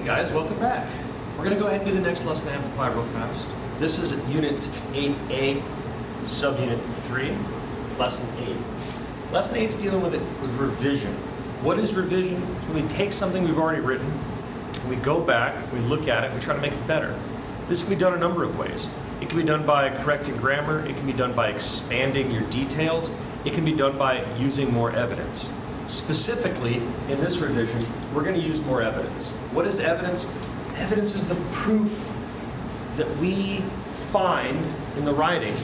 guys, welcome back. We're going to go ahead and do the next lesson, Amplify, real fast. This is Unit 8A, Subunit 3, Lesson 8. Lesson 8 is dealing with revision. What is revision? It's when we take something we've already written, we go back, we look at it, we try to make it better. This can be done a number of ways. It can be done by correcting grammar, it can be done by expanding your details, it can be done by using more evidence. Specifically, in this revision, we're going to use more evidence. What is evidence? Evidence is the proof that we find in the writing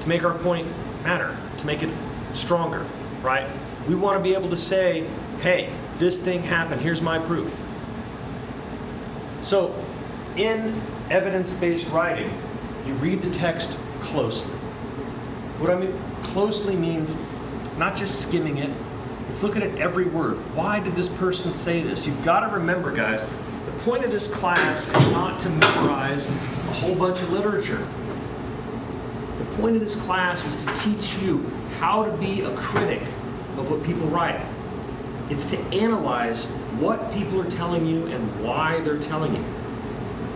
to make our point matter, to make it stronger, right? We want to be able to say, hey, this thing happened, here's my proof. So, in evidence-based writing, you read the text closely. What I mean closely means not just skimming it, it's looking at every word. Why did this person say this? You've got to remember, guys, the point of this class is not to memorize a whole bunch of literature. The point of this class is to teach you how to be a critic of what people write. It's to analyze what people are telling you and why they're telling you.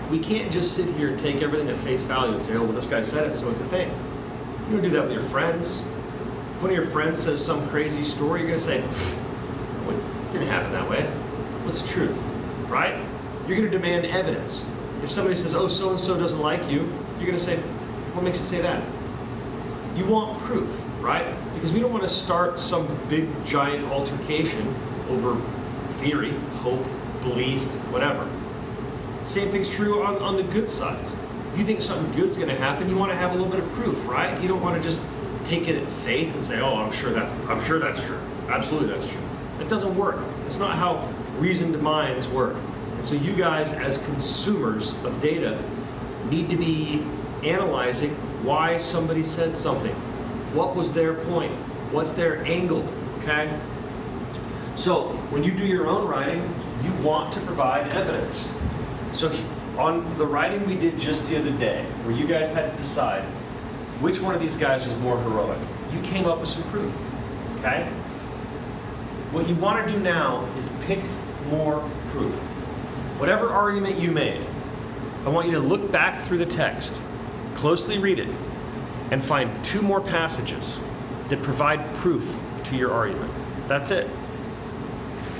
We can't just sit here and take everything at face value and say, oh, well, this guy said it, so it's a thing. You don't do that with your friends. If one of your friends says some crazy story, you're going to say, well, it didn't happen that way. What's the truth, right? You're going to demand evidence. If somebody says, oh, so-and-so doesn't like you, you're going to say, what makes you say that? You want proof, right? Because we don't want to start some big, giant altercation over theory, hope, belief, whatever. Same thing's true on the good sides. If you think something good's going to happen, you want to have a little bit of proof, right? You don't want to just take it at faith and say, oh, I'm sure that's true. Absolutely that's true. It doesn't work. It's not how reasoned minds work. And so you guys, as consumers of data, need to be analyzing why somebody said something. What was their point? What's their angle? Okay? So when you do your own writing, you want to provide evidence. So on the writing we did just the other day, where you guys had to decide which one of these guys was more heroic, you came up with some proof, okay? What you want to do now is pick more proof. Whatever argument you made, I want you to look back through the text, closely read it, and find two more passages that provide proof to your argument. That's it.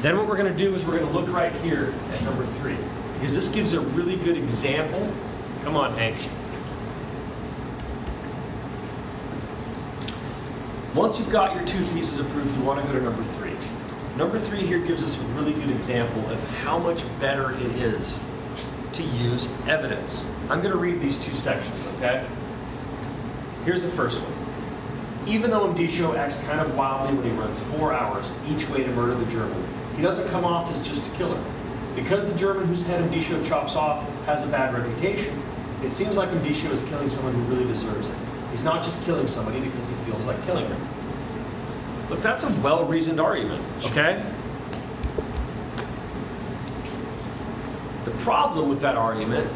Then what we're going to do is we're going to look right here at number 3, because this gives a really good example. Come on, Hank. Once you've got your two pieces of proof, you want to go to number 3. Number 3 here gives us a really good example of how much better it is to use evidence. I'm going to read these two sections, okay? Here's the first one. Even though Indicio acts kind of wildly when he runs 4 hours each way to murder the German, he doesn't come off as just a killer. Because the German whose head Indicio chops off has a bad reputation, it seems like Indicio is killing someone who really deserves it. He's not just killing somebody because he feels like killing them. Look, that's a well-reasoned argument, okay? The problem with that argument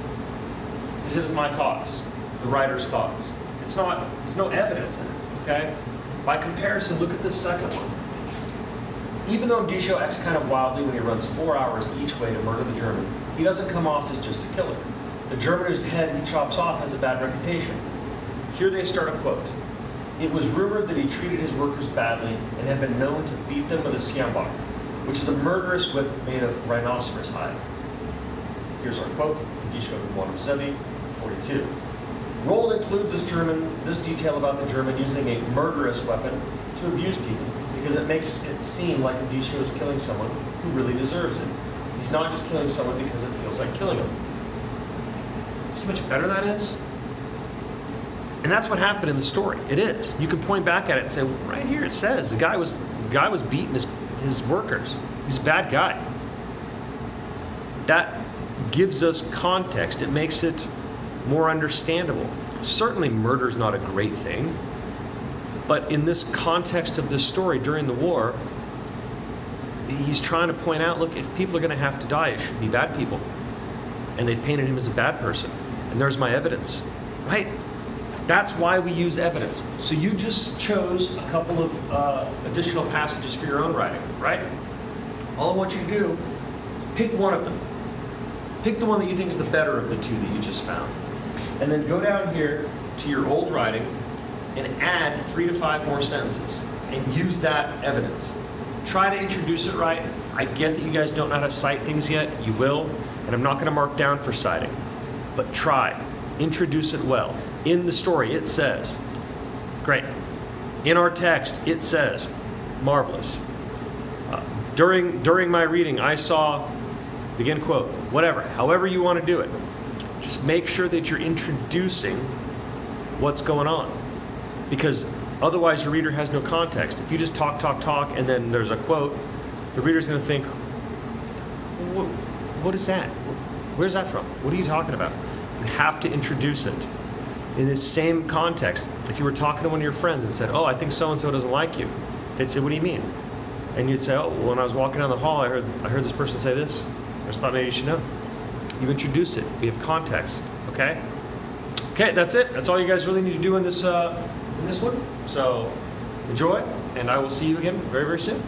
is it is my thoughts, the writer's thoughts. It's not, there's no evidence in it, okay? By comparison, look at this second one. Even though Indicio acts kind of wildly when he runs 4 hours each way to murder the German, he doesn't come off as just a killer. The German whose head he chops off has a bad reputation. Here they start a quote. It was rumored that he treated his workers badly and had been known to beat them with a siambak, which is a murderous whip made of rhinoceros hide. Here's our quote, Indicio of Zebi, 42. Roll includes this detail about the German using a murderous weapon to abuse people, because it makes it seem like Indicio is killing someone who really deserves it. He's not just killing someone because it feels like killing him. See how much better that is? And that's what happened in the story. It is. You can point back at it and say, well, right here it says the guy was beating his workers. He's a bad guy. That gives us context. It makes it more understandable. Certainly murder's not a great thing, but in this context of this story during the war, he's trying to point out, look, if people are going to have to die, it should be bad people. And they've painted him as a bad person. And there's my evidence, right? That's why we use evidence. So you just chose a couple of additional passages for your own writing, right? All I want you to do is pick one of them. Pick the one that you think is the better of the two that you just found. And then go down here to your old writing and add 3 to 5 more sentences and use that evidence. Try to introduce it right. I get that you guys don't know how to cite things yet. You will, and I'm not going to mark down for citing. But try. Introduce it well. In the story, it says. Great. In our text, it says. Marvelous. During my reading, I saw, begin quote, whatever, however you want to do it. Just make sure that you're introducing what's going on. Because otherwise your reader has no context. If you just talk, and then there's a quote, the reader's going to think, what is that? Where's that from? What are you talking about? You have to introduce it in this same context. If you were talking to one of your friends and said, oh, I think so-and-so doesn't like you, they'd say, what do you mean? And you'd say, oh, well, when I was walking down the hall, I heard this person say this. I just thought maybe you should know. You introduce it. We have context, okay? Okay, that's it. That's all you guys really need to do in this one. So enjoy, and I will see you again very, very soon.